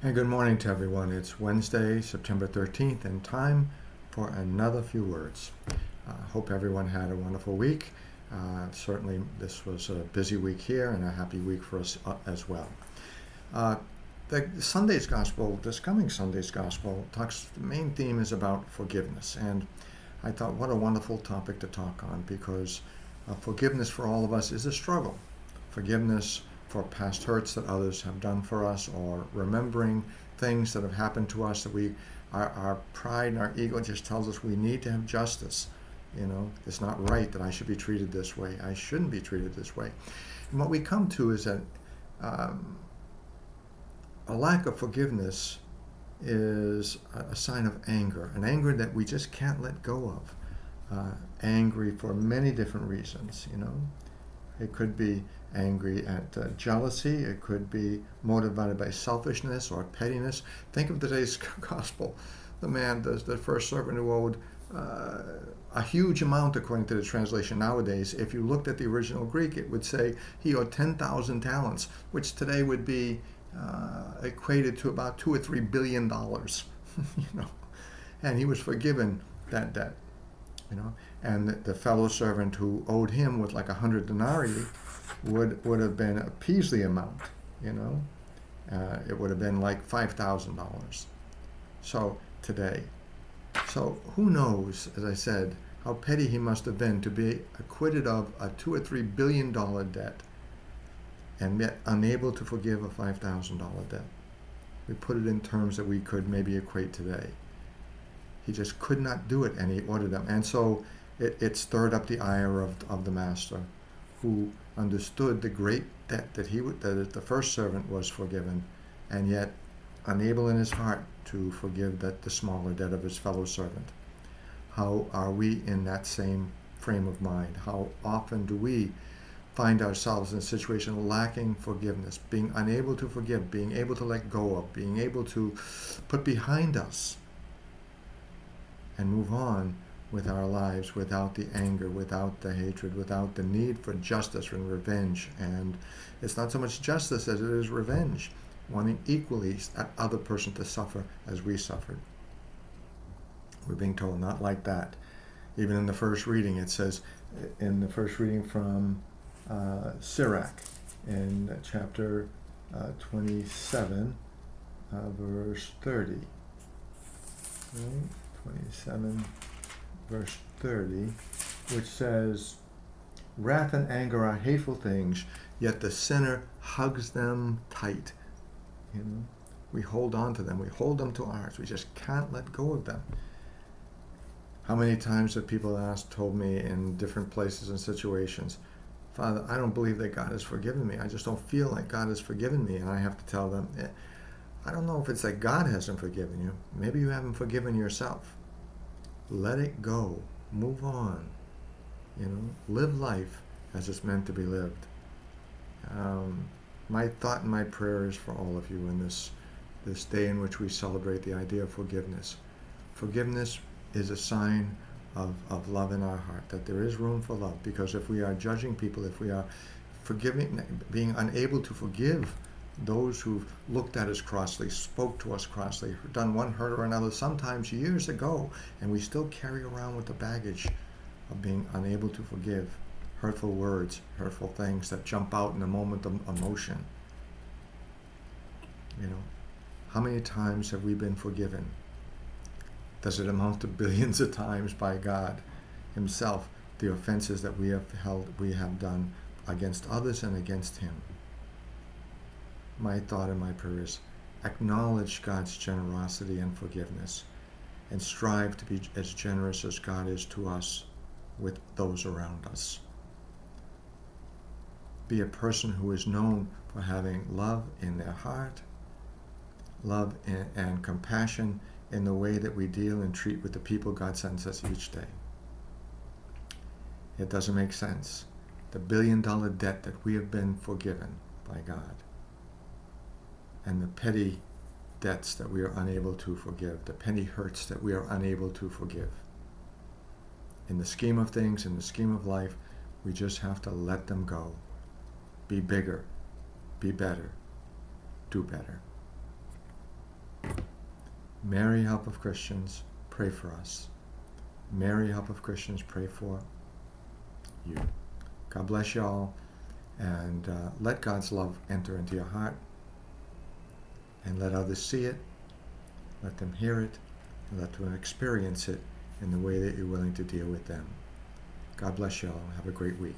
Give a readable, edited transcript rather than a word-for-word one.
And good morning to everyone. It's Wednesday, September 13th, and time for another few words. Hope everyone had a wonderful week. Certainly, this was a busy week here and a happy week for us as well. Uh, the Sunday's Gospel, this coming Sunday's Gospel, the main theme is about forgiveness. And I thought, what a wonderful topic to talk on because forgiveness for all of us is a struggle. Forgiveness for past hurts that others have done for us, or remembering things that have happened to us that our pride and our ego just tells us we need to have justice. It's not right that I should be treated this way. I shouldn't be treated this way. And what we come to is that a lack of forgiveness is a sign of anger, an anger that we just can't let go of. Angry for many different reasons. It could be angry at jealousy. It could be motivated by selfishness or pettiness. Think of today's gospel. The man, the first servant who owed a huge amount according to the translation nowadays. If you looked at the original Greek, it would say he owed 10,000 talents, which today would be equated to about $2 or $3 billion. And he was forgiven that debt. And the fellow servant who owed him with like 100 denarii would have been a Peasley amount. It would have been like $5,000. So today. So who knows, as I said, how petty he must have been to be acquitted of a $2 or $3 billion debt and yet unable to forgive a $5,000 debt. We put it in terms that we could maybe equate today. He just could not do it, and he ordered them. And so it stirred up the ire of the master, who understood the great debt that the first servant was forgiven, and yet unable in his heart to forgive the smaller debt of his fellow servant. How are we in that same frame of mind? How often do we find ourselves in a situation lacking forgiveness, being unable to forgive, being able to let go of, being able to put behind us and move on with our lives without the anger, without the hatred, without the need for justice and revenge. And it's not so much justice as it is revenge, wanting equally that other person to suffer as we suffered. We're being told not like that. Even in the first reading, it says, in the first reading from Sirach, in chapter 27, verse 30. Right? 27, verse 30, which says, "Wrath and anger are hateful things, yet the sinner hugs them tight." We hold on to them. We hold them to ours. We just can't let go of them. How many times have people told me in different places and situations, "Father, I don't believe that God has forgiven me. I just don't feel like God has forgiven me." And I have to tell them, I don't know if it's that God hasn't forgiven you. Maybe you haven't forgiven yourself. Let it go. Move on. Live life as it's meant to be lived. My thought and my prayer is for all of you in this day in which we celebrate the idea of forgiveness. Forgiveness is a sign of love in our heart, that there is room for love. Because if we are judging people, if we are being unable to forgive those who've looked at us crossly, spoke to us crossly, done one hurt or another, sometimes years ago, and we still carry around with the baggage of being unable to forgive hurtful words, hurtful things that jump out in a moment of emotion. How many times have we been forgiven? Does it amount to billions of times by God Himself, the offenses that we have done against others and against Him? My thought and my prayer is acknowledge God's generosity and forgiveness, and strive to be as generous as God is to us with those around us. Be a person who is known for having love in their heart, love and compassion in the way that we deal and treat with the people God sends us each day. It doesn't make sense. The billion-dollar debt that we have been forgiven by God, and the petty debts that we are unable to forgive, the petty hurts that we are unable to forgive. In the scheme of things, in the scheme of life, we just have to let them go. Be bigger, be better, do better. Mary, Help of Christians, pray for us. Mary, Help of Christians, pray for you. God bless y'all, and let God's love enter into your heart, and let others see it, let them hear it, and let them experience it in the way that you're willing to deal with them. God bless y'all. Have a great week.